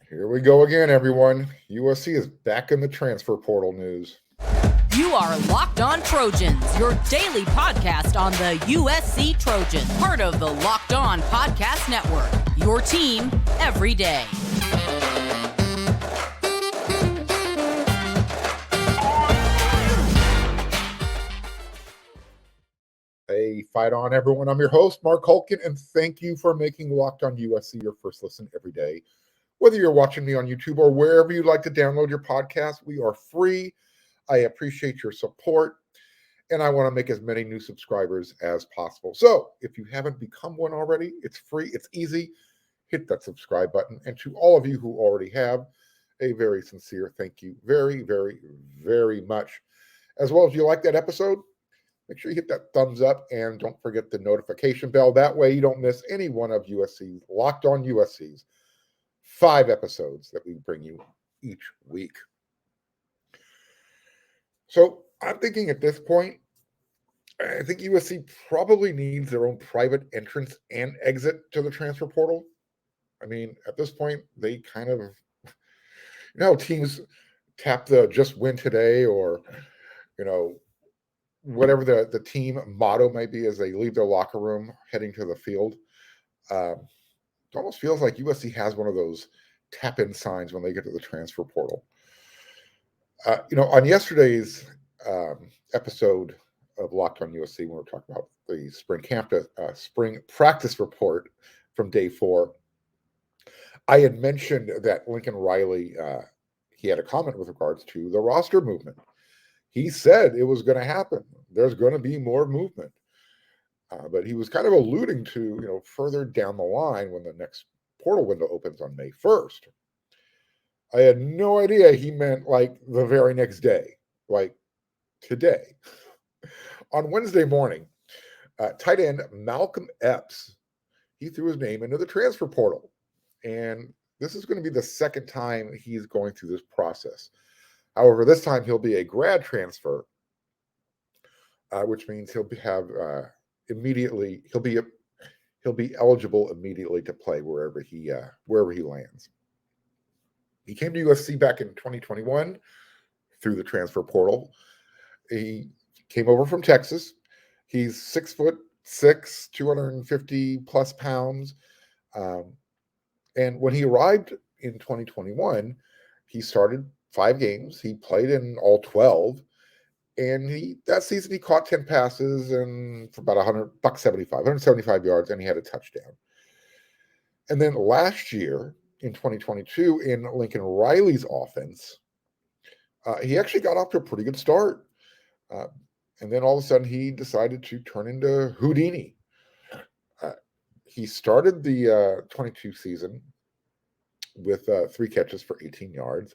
Here we go again, everyone. USC is back in the transfer portal news. You are Locked On Trojans, your daily podcast on the USC Trojans, part of the Locked On Podcast Network, your team every day. Hey, fight on, everyone. I'm your host, Mark Hulkin, and thank you for making Locked On USC your first listen every day. Whether you're watching me on YouTube or wherever you like to download your podcast, we are free. I appreciate your support, and I want to make as many new subscribers as possible. So if you haven't become one already, it's free, it's easy. Hit that subscribe button. And to all of you who already have, a very sincere thank you very, very, very much. As well as you like that episode, make sure you hit that thumbs up and don't forget the notification bell. That way you don't miss any one of USC's Locked On USC's 5 episodes that we bring you each week. So I'm thinking at this point, I think USC probably needs their own private entrance and exit to the transfer portal. I mean, at this point, they kind of, teams tap the just win today or, whatever the team motto might be as they leave their locker room heading to the field. It almost feels like USC has one of those tap-in signs when they get to the transfer portal. On yesterday's episode of Locked On USC, when we were talking about the spring practice report from day 4, I had mentioned that Lincoln Riley, he had a comment with regards to the roster movement. He said it was going to happen. There's going to be more movement. But he was kind of alluding to, further down the line when the next portal window opens on May 1st. I had no idea he meant like the very next day, like today. On Wednesday morning, tight end Malcolm Epps, he threw his name into the transfer portal. And this is going to be the second time he's going through this process. However, this time he'll be a grad transfer, which means he'll be eligible immediately to play wherever he lands. He came to USC back in 2021 through the transfer portal. He came over from Texas. He's 6'6", 250 plus pounds. And when he arrived in 2021, he started 5 games. He played in all 12. And that season he caught 10 passes and for about 175 yards, and he had a touchdown. And then last year, in 2022, in Lincoln Riley's offense, he actually got off to a pretty good start. And then all of a sudden, he decided to turn into Houdini. He started the 22 season with 3 catches for 18 yards.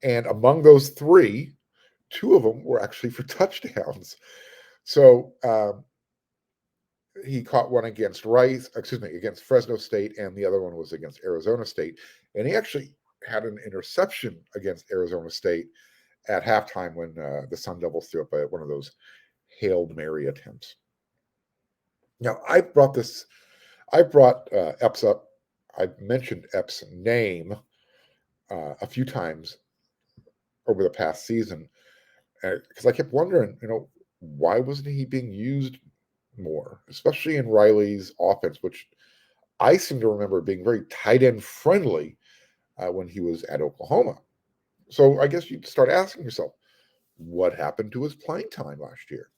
And among those 3, 2 of them were actually for touchdowns. So he caught one against Fresno State, and the other one was against Arizona State. And he actually had an interception against Arizona State at halftime when the Sun Devils threw up one of those Hail Mary attempts. Now, I brought Epps up. I've mentioned Epps' name a few times over the past season because I kept wondering, why wasn't he being used more, especially in Riley's offense, which I seem to remember being very tight end friendly when he was at Oklahoma. So I guess you'd start asking yourself, what happened to his playing time last year?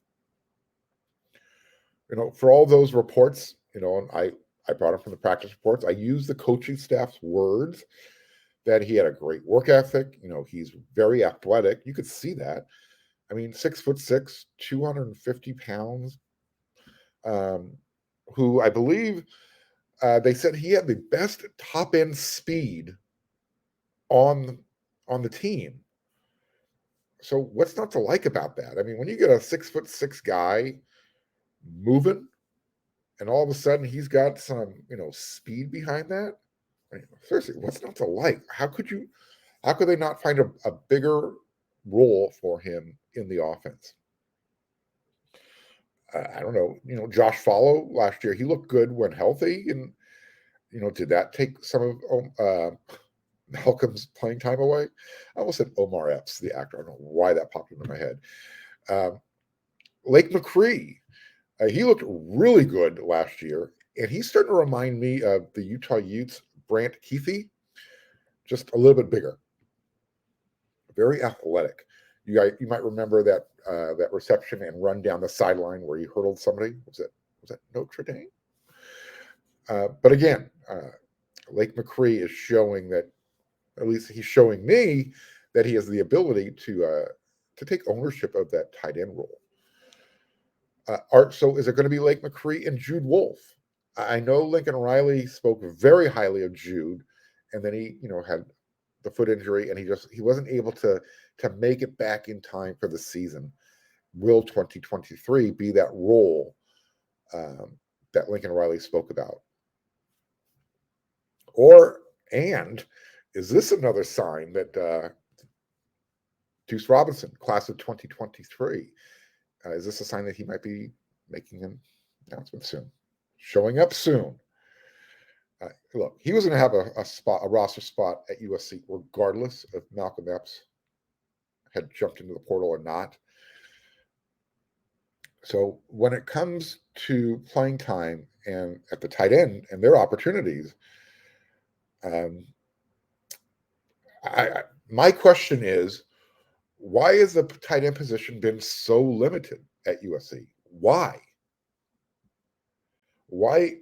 For all those reports, and I brought him from the practice reports. I used the coaching staff's words that he had a great work ethic. He's very athletic. You could see that. I mean, 6'6", 250 pounds. Who I believe they said he had the best top end speed on the team. So what's not to like about that? I mean, when you get a 6'6" guy moving, and all of a sudden he's got some speed behind that. I mean, seriously, what's not to like? How could they not find a bigger role for him in the offense? I don't know. Josh Follow last year, he looked good when healthy, and did that take some of Malcolm's playing time away. I almost said Omar Epps, the actor. I don't know why that popped into my head. Lake McCree, he looked really good last year, and he's starting to remind me of the Utah Utes, Brant Keithy, just a little bit bigger, very athletic. You might remember that reception and run down the sideline where he hurdled somebody. Was that Notre Dame? But again, Lake McCree is showing that, at least he's showing me, that he has the ability to take ownership of that tight end role. Art, so is it going to be Lake McCree and Jude Wolf? I know Lincoln Riley spoke very highly of Jude, and then he, had the foot injury, and he wasn't able to make it back in time for the season. Will 2023 be that role that Lincoln Riley spoke about? And is this another sign that Deuce Robinson, class of 2023, is this a sign that he might be making an announcement soon, showing up soon? Look, he was going to have a roster spot at USC regardless if Malcolm Epps had jumped into the portal or not. So when it comes to playing time and at the tight end and their opportunities, my question is, why has the tight end position been so limited at USC? Why? Why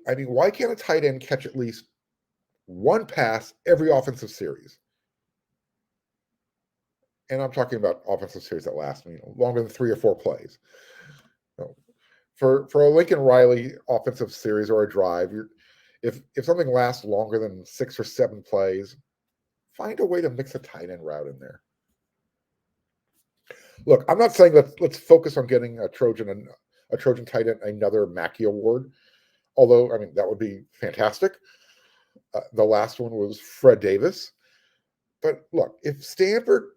can't a tight end catch at least one pass every offensive series? And I'm talking about offensive series that last longer than 3 or 4 plays. For a Lincoln Riley offensive series or a drive, if something lasts longer than 6 or 7 plays, find a way to mix a tight end route in there. Look, I'm not saying let's focus on getting a Trojan tight end another Mackey Award, although that would be fantastic. The last one was Fred Davis, but look, if Stanford,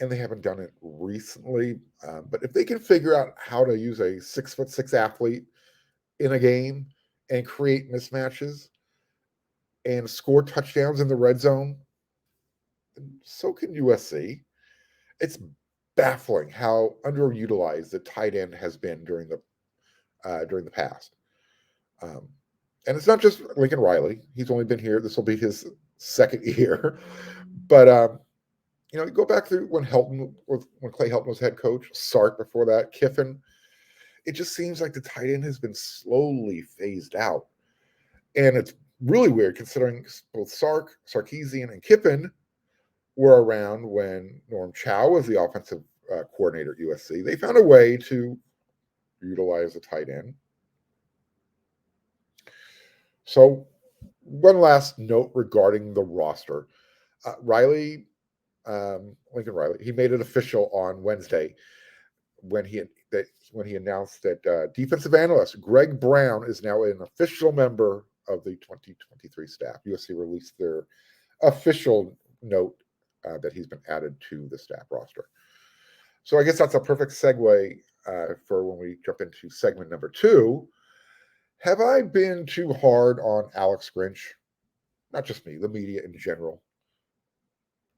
and they haven't done it recently, but if they can figure out how to use a 6'6" athlete in a game and create mismatches and score touchdowns in the red zone, so can USC. It's baffling how underutilized the tight end has been during the past. And it's not just Lincoln Riley. He's only been here. This will be his second year. But you go back through when Clay Helton was head coach, Sark before that, Kiffin. It just seems like the tight end has been slowly phased out. And it's really weird considering both Sarkisian, and Kiffin were around when Norm Chow was the offensive coordinator at USC. They found a way to utilize the tight end. So one last note regarding the roster. Lincoln Riley, he made it official on Wednesday when he announced that defensive analyst Greg Brown is now an official member of the 2023 staff. USC released their official note that he's been added to the staff roster. So I guess that's a perfect segue for when we jump into segment number 2. Have I been too hard on Alex Grinch? Not just me, the media in general.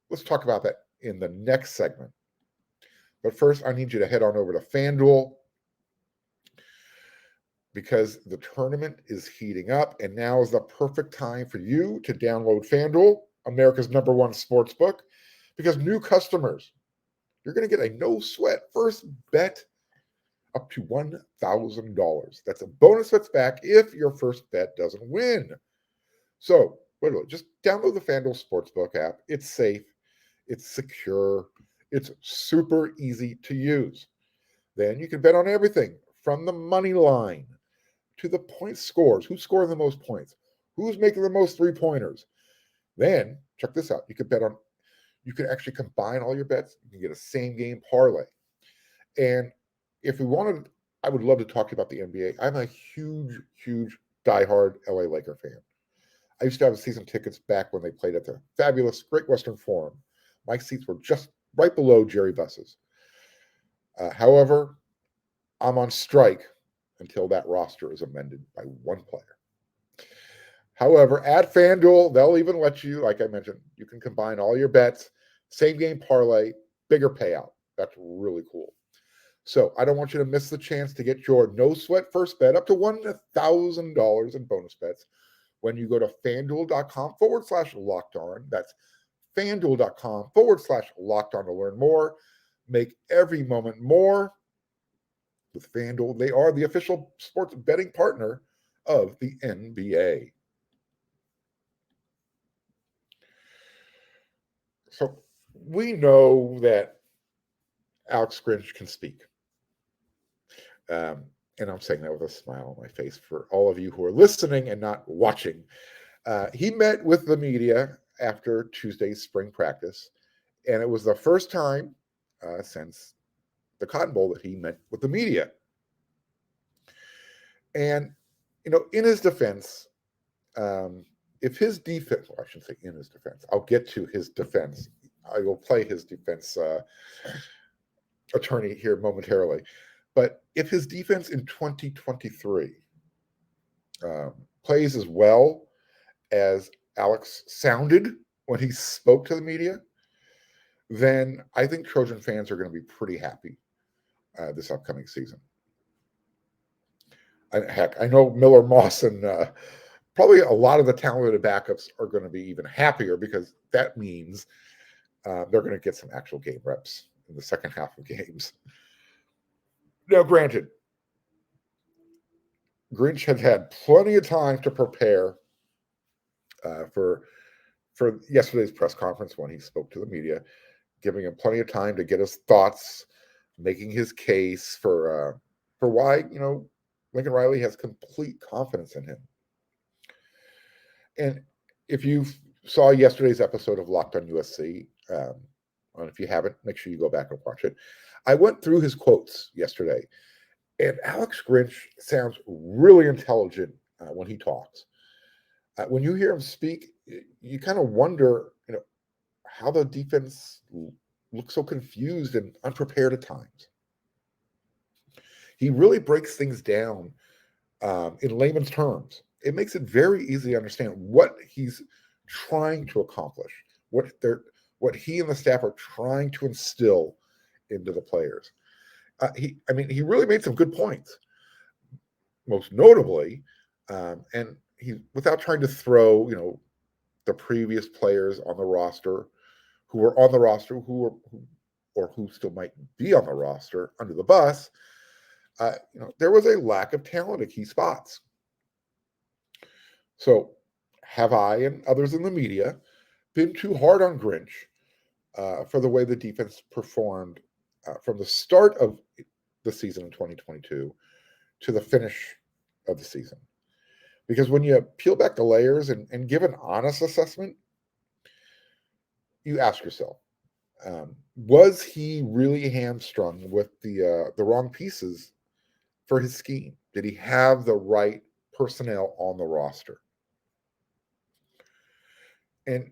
Let's talk about that in the next segment. But first, I need you to head on over to FanDuel because the tournament is heating up, and now is the perfect time for you to download FanDuel, America's #1 sportsbook, because new customers, you're going to get a no-sweat first bet up to $1,000. That's a bonus that's back if your first bet doesn't win. So, just download the FanDuel Sportsbook app. It's safe, it's secure, it's super easy to use. Then you can bet on everything from the money line to the point scores. Who's scoring the most points? Who's making the most 3-pointers? Then, check this out. You can actually combine all your bets. You can get a same game parlay. And if we wanted, I would love to talk to you about the NBA. I'm a huge diehard LA Laker fan. I used to have season tickets back when they played at the fabulous Great Western Forum. My seats were just right below Jerry Buss's. However, I'm on strike until that roster is amended by one player. However, at FanDuel, they'll even let you, like I mentioned, you can combine all your bets, same game parlay, bigger payout. That's really cool. So I don't want you to miss the chance to get your no sweat first bet up to $1,000 in bonus bets when you go to fanduel.com/locked on. That's fanduel.com/locked on to learn more. Make every moment more with FanDuel. They are the official sports betting partner of the NBA. So we know that Alex Grinch can speak. And I'm saying that with a smile on my face for all of you who are listening and not watching. He met with the media after Tuesday's spring practice, and it was the first time since the Cotton Bowl that he met with the media. And, in his defense, if his defense, well, I shouldn't say in his defense, I'll get to his defense. I will play his defense attorney here momentarily. But if his defense in 2023 plays as well as Alex sounded when he spoke to the media, then I think Trojan fans are going to be pretty happy this upcoming season. I know Miller Moss and probably a lot of the talented backups are going to be even happier because that means they're going to get some actual game reps in the second half of games. Now, granted, Grinch had had plenty of time to prepare for yesterday's press conference when he spoke to the media, giving him plenty of time to get his thoughts, making his case for why Lincoln Riley has complete confidence in him. And if you saw yesterday's episode of Locked on USC, and if you haven't, make sure you go back and watch it. I went through his quotes yesterday, and Alex Grinch sounds really intelligent when he talks. When you hear him speak, you kind of wonder, how the defense looks so confused and unprepared at times. He really breaks things down in layman's terms. It makes it very easy to understand what he's trying to accomplish, what he and the staff are trying to instill into the players. He really made some good points. Most notably, and he, without trying to throw, the previous players on the roster, who were on the roster, who still might be on the roster under the bus. There was a lack of talent at key spots. So, have I and others in the media been too hard on Grinch for the way the defense performed from the start of the season in 2022 to the finish of the season? Because when you peel back the layers and give an honest assessment, you ask yourself, was he really hamstrung with the wrong pieces for his scheme? Did he have the right personnel on the roster? And,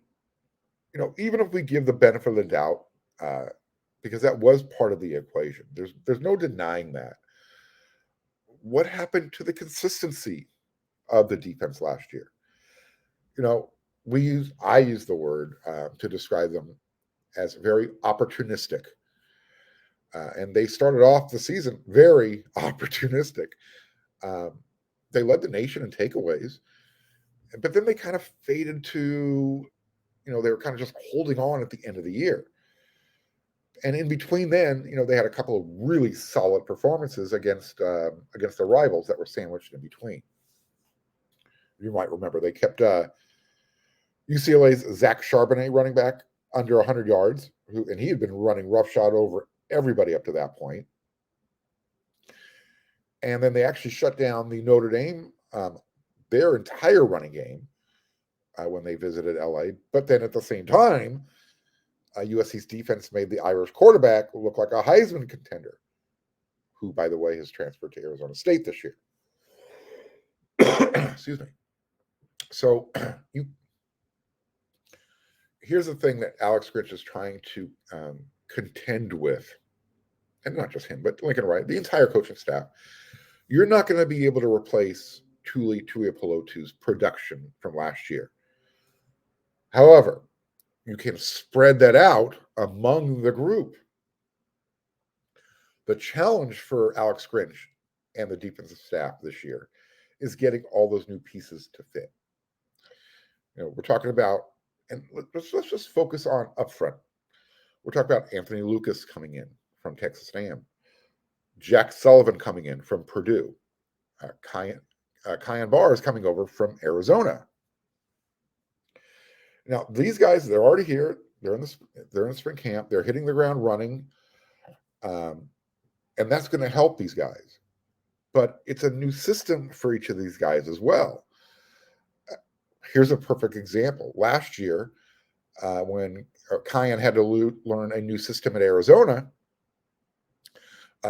even if we give the benefit of the doubt, because that was part of the equation, there's no denying that. What happened to the consistency of the defense last year? I use the word to describe them as very opportunistic. And they started off the season very opportunistic. They led the nation in takeaways, but then they kind of faded to, they were kind of just holding on at the end of the year. And in between then, they had a couple of really solid performances against their rivals that were sandwiched in between. You might remember they kept UCLA's Zach Charbonnet, running back, under 100 yards, and he had been running roughshod over everybody up to that point. And then they actually shut down the Notre Dame, their entire running game when they visited LA. But then at the same time, USC's defense made the Irish quarterback look like a Heisman contender, who, by the way, has transferred to Arizona State this year. Excuse me. So here's the thing that Alex Grinch is trying to contend with, and not just him, but Lincoln Riley, the entire coaching staff. You're not going to be able to replace Tuli Tuipulotu's production from last year. However, you can spread that out among the group. The challenge for Alex Grinch and the defensive staff this year is getting all those new pieces to fit. We're talking about, and let's just focus on up front. We're talking about Anthony Lucas coming in from Texas A&M, Jack Sullivan coming in from Purdue, Kyan Barr is coming over from Arizona. Now, these guys, they're already here. They're in the spring camp. They're hitting the ground running, and that's going to help these guys. But it's a new system for each of these guys as well. Here's a perfect example. Last year, when Kyan had to learn a new system at Arizona,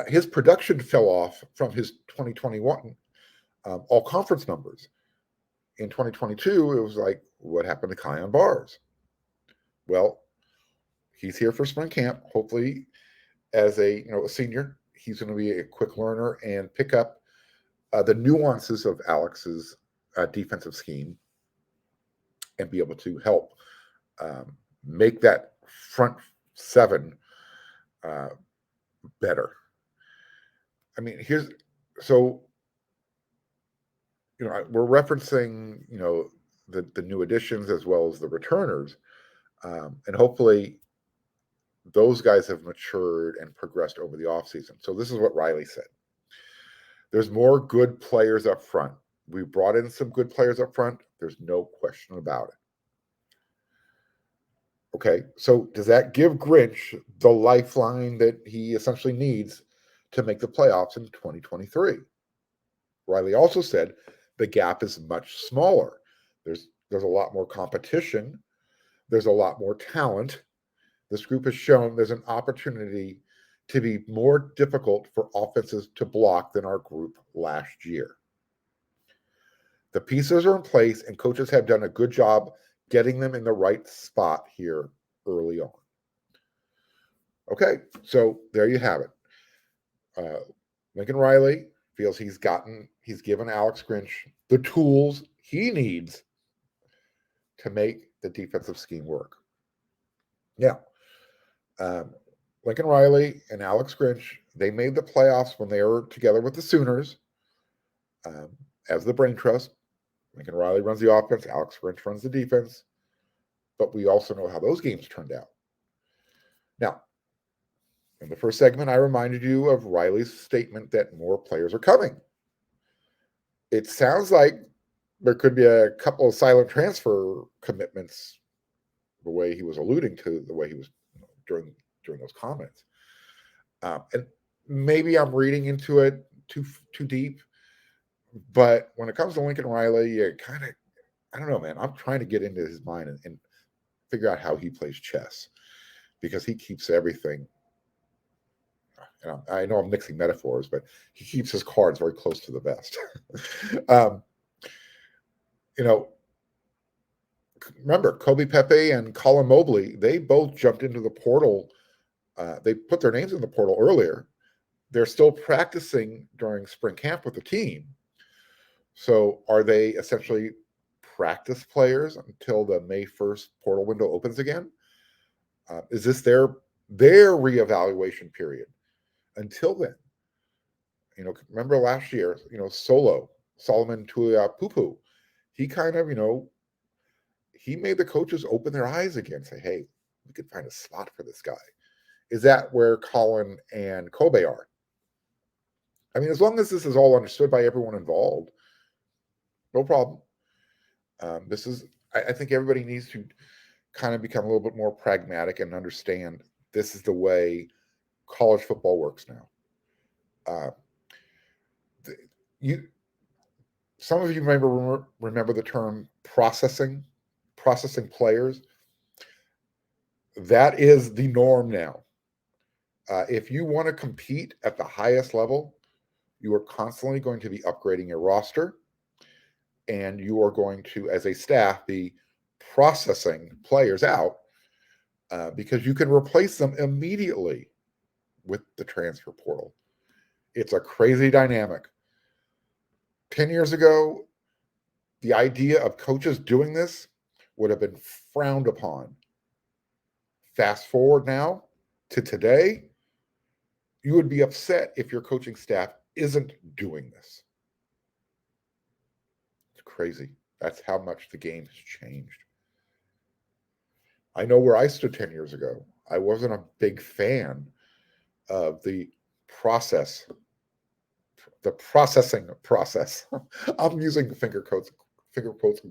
his production fell off from his 2021 all-conference numbers. In 2022, it was like, what happened to Kyan Bars? Well, he's here for spring camp. Hopefully, as a senior, he's going to be a quick learner and pick up the nuances of Alex's defensive scheme and be able to help make that front seven better. I mean, we're referencing, the new additions as well as the returners. And hopefully those guys have matured and progressed over the offseason. So this is what Riley said. There's more good players up front. We brought in some good players up front. There's no question about it. Okay, so does that give Grinch the lifeline that he essentially needs to make the playoffs in 2023? Riley also said the gap is much smaller. There's a lot more competition. There's a lot more talent. This group has shown there's an opportunity to be more difficult for offenses to block than our group last year. The pieces are in place, and coaches have done a good job getting them in the right spot here early on. Okay, so there you have it. Lincoln Riley feels he's given Alex Grinch the tools he needs to make the defensive scheme work. Now, Lincoln Riley and Alex Grinch, they made the playoffs when they were together with the Sooners as the brain trust. Lincoln Riley runs the offense, Alex Grinch runs the defense. But we also know how those games turned out. Now, in the first segment, I reminded you of Riley's statement that more players are coming. It sounds like there could be a couple of silent transfer commitments, the way he was alluding to, the way he was during those comments. And maybe I'm reading into it too deep. But when it comes to Lincoln Riley, you kind of, I don't know, man. I'm trying to get into his mind and figure out how he plays chess, because he keeps everything. And I know I'm mixing metaphors, but he keeps his cards very close to the vest. Remember, Kobe Pepe and Colin Mobley, they both jumped into the portal. They put their names in the portal earlier. They're still practicing during spring camp with the team. So are they essentially practice players until the May 1st portal window opens again? Is this their reevaluation period? Until then, remember last year, Solomon Tuipulotu, he kind of, he made the coaches open their eyes again, say, hey, we could find a spot for this guy. Is that where Colin and Kobe are? I mean, as long as this is all understood by everyone involved, no problem. I think everybody needs to kind of become a little bit more pragmatic and understand this is the way college football works now. Some of you may remember the term processing players. That is the norm now. If you want to compete at the highest level, you are constantly going to be upgrading your roster, and you are going to, as a staff, be processing players out because you can replace them immediately with the transfer portal. It's a crazy dynamic. 10 years ago, the idea of coaches doing this would have been frowned upon. Fast forward now to today, you would be upset if your coaching staff isn't doing this. It's crazy. That's how much the game has changed. I know where I stood 10 years ago. I wasn't a big fan of the processing process. I'm using finger quotes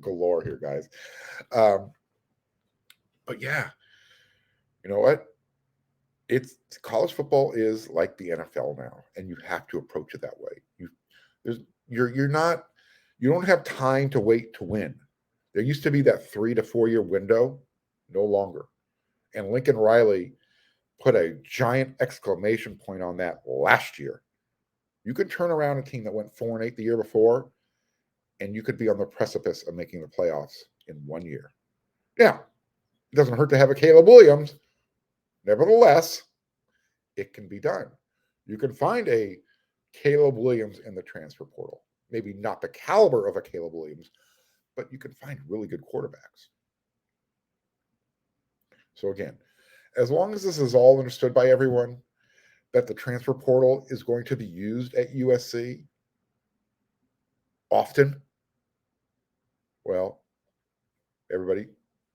galore here, guys. But yeah, you know what? It's college football is like the NFL now, and you have to approach it that way. You don't have time to wait to win. There used to be that 3 to 4 year window, no longer. And Lincoln Riley put a giant exclamation point on that last year. You could turn around a team that went 4-8 the year before, and you could be on the precipice of making the playoffs in 1 year. Now, it doesn't hurt to have a Caleb Williams. Nevertheless, it can be done. You can find a Caleb Williams in the transfer portal. Maybe not the caliber of a Caleb Williams, but you can find really good quarterbacks. So again, as long as this is all understood by everyone, that the transfer portal is going to be used at USC often, well, everybody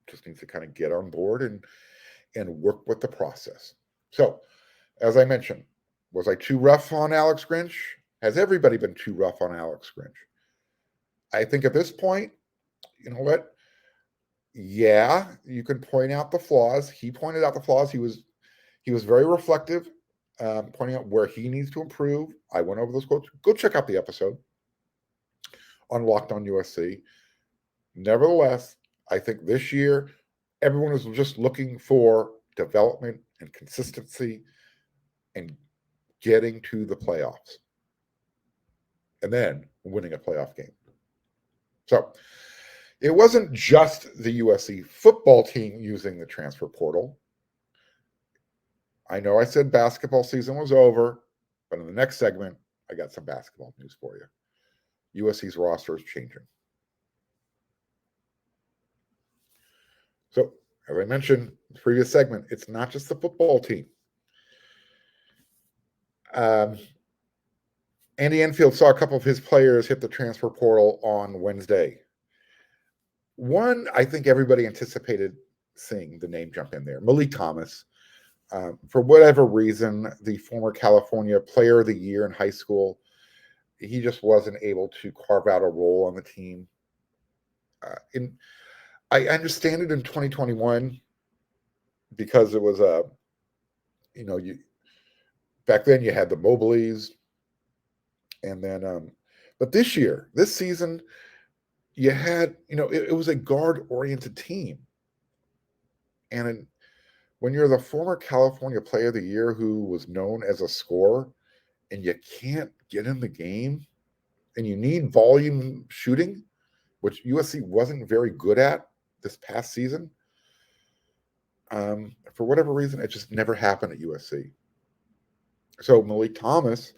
just needs to kind of get on board and work with the process. So, as I mentioned, was I too rough on Alex Grinch? Has everybody been too rough on Alex Grinch? I think at this point, you know what? Yeah, you can point out the flaws. He pointed out the flaws. He was very reflective, pointing out where he needs to improve. I went over those quotes. Go check out the episode on Locked on USC. Nevertheless, I think this year, everyone is just looking for development and consistency and getting to the playoffs. And then winning a playoff game. So it wasn't just the USC football team using the transfer portal. I know I said basketball season was over, but in the next segment, I got some basketball news for you. USC's roster is changing. So, as I mentioned in the previous segment, it's not just the football team. Andy Enfield saw a couple of his players hit the transfer portal on Wednesday. One, I think everybody anticipated seeing the name jump in there, Malik Thomas. For whatever reason, the former California Player of the Year in high school, he just wasn't able to carve out a role on the team. I understand it in 2021 because it was back then you had the Mobleys, and then but this season, you had it was a guard-oriented team, and when you're the former California Player of the Year who was known as a scorer, and you can't get in the game, and you need volume shooting, which USC wasn't very good at this past season. For whatever reason, it just never happened at USC. So Malik Thomas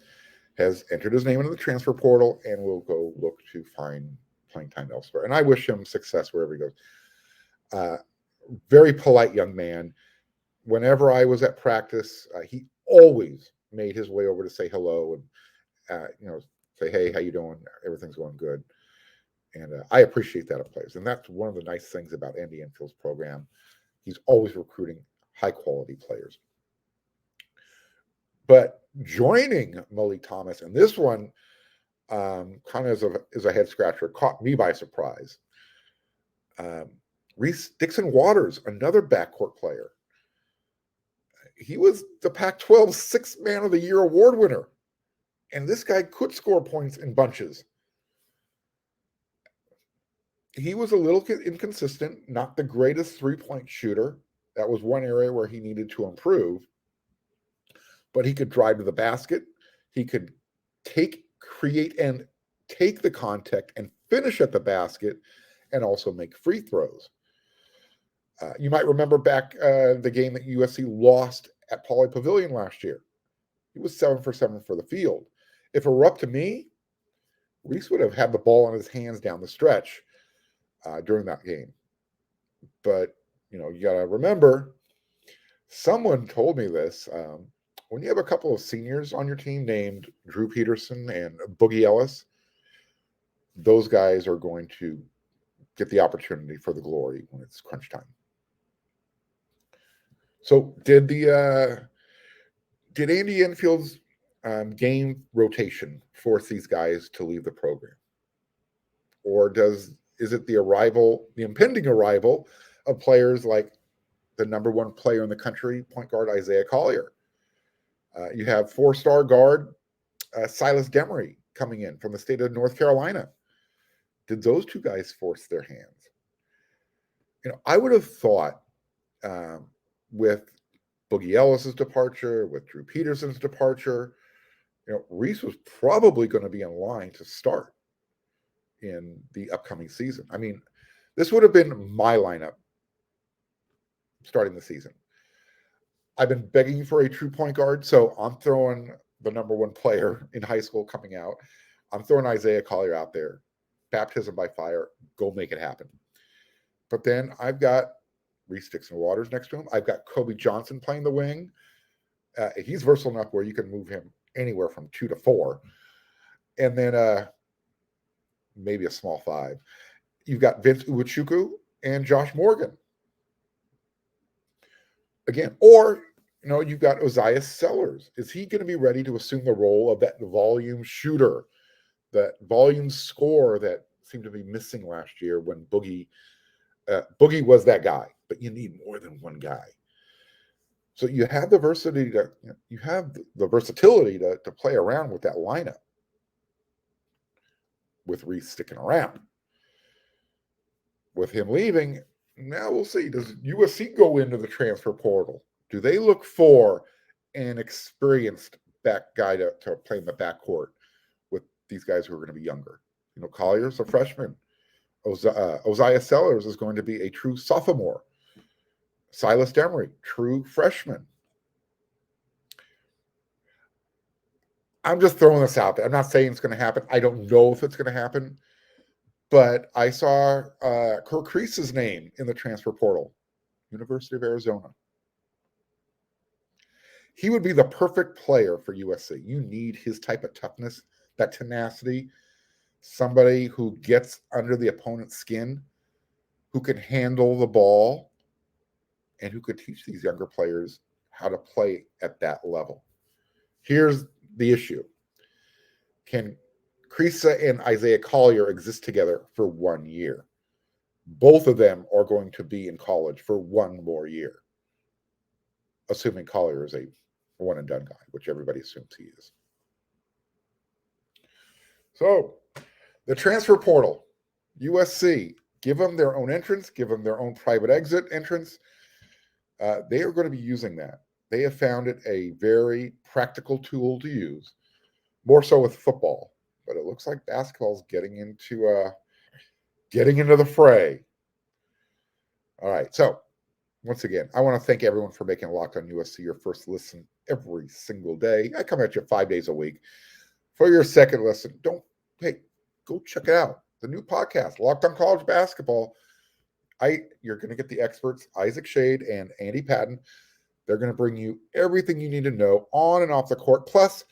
has entered his name into the transfer portal and will go look to find playing time elsewhere. And I wish him success wherever he goes. Very polite young man. Whenever I was at practice, he always made his way over to say hello and say, hey, how you doing? Everything's going good. And I appreciate that of players. And that's one of the nice things about Andy Enfield's program. He's always recruiting high-quality players. But joining Malik Thomas, and this one kind of is a head-scratcher, caught me by surprise. Reese Dixon-Waters, another backcourt player. He was the Pac-12 Sixth Man of the Year award winner. And this guy could score points in bunches. He was a little inconsistent, not the greatest three-point shooter. That was one area where he needed to improve. But he could drive to the basket. He could create and take the contact and finish at the basket and also make free throws. You might remember back the game that USC lost at Pauley Pavilion last year. He was 7 for 7 for the field. If it were up to me, Reese would have had the ball in his hands down the stretch. during that game. But, you got to remember, someone told me this. When you have a couple of seniors on your team named Drew Peterson and Boogie Ellis, those guys are going to get the opportunity for the glory when it's crunch time. So did Andy Enfield's game rotation force these guys to leave the program? Or is it the impending arrival of players like the number one player in the country, point guard Isaiah Collier? You have 4-star guard Silas Demery coming in from the state of North Carolina. Did those two guys force their hands? I would have thought with Boogie Ellis's departure, with Drew Peterson's departure, Reese was probably going to be in line to start in the upcoming season. I mean, this would have been my lineup starting the season. I've been begging for a true point guard, so I'm throwing the number one player in high school coming out. I'm throwing Isaiah Collier out there. Baptism by fire. Go make it happen. But then I've got Reese Dixon Waters next to him. I've got Kobe Johnson playing the wing. He's versatile enough where you can move him anywhere from 2 to 4. And then maybe a small 5. You've got Vince Uwachukwu and Josh Morgan. Again, or, you've got Ozias Sellers. Is he going to be ready to assume the role of that volume shooter, that volume scorer that seemed to be missing last year when Boogie was that guy, but you need more than one guy. So you have the versatility to play around with that lineup with Reese sticking around. With him leaving, now we'll see. Does USC go into the transfer portal? Do they look for an experienced back guy to play in the backcourt with these guys who are going to be younger? Collier's a freshman. Ozias Sellers is going to be a true sophomore. Silas Demery, true freshman. I'm just throwing this out there. I'm not saying it's going to happen. I don't know if it's going to happen. But I saw Kirk Reese's name in the transfer portal, University of Arizona. He would be the perfect player for USC. You need his type of toughness, that tenacity, somebody who gets under the opponent's skin, who can handle the ball, and who could teach these younger players how to play at that level. Here's the issue. Can Krisa and Isaiah Collier exist together for 1 year? Both of them are going to be in college for 1 more year, assuming Collier is a one-and-done guy, which everybody assumes he is. So, the transfer portal, USC, give them their own entrance, give them their own private exit entrance. They are going to be using that. They have found it a very practical tool to use, more so with football. But it looks like basketball is getting into the fray. All right. So, once again, I want to thank everyone for making Locked On USC your first listen every single day. I come at you 5 days a week. For your second listen, go check it out. The new podcast, Locked On College Basketball. You're going to get the experts, Isaac Shade and Andy Patton. They're going to bring you everything you need to know on and off the court. Plus,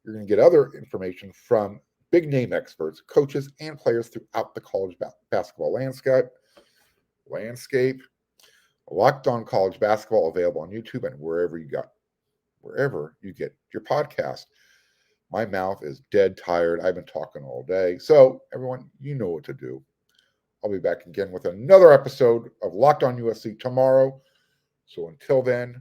you're going to get other information from big name experts, coaches, and players throughout the college basketball landscape. Locked On College Basketball, available on YouTube and wherever you get your podcast. My mouth is dead tired. I've been talking all day. So, everyone, you know what to do. I'll be back again with another episode of Locked On USC tomorrow. So until then,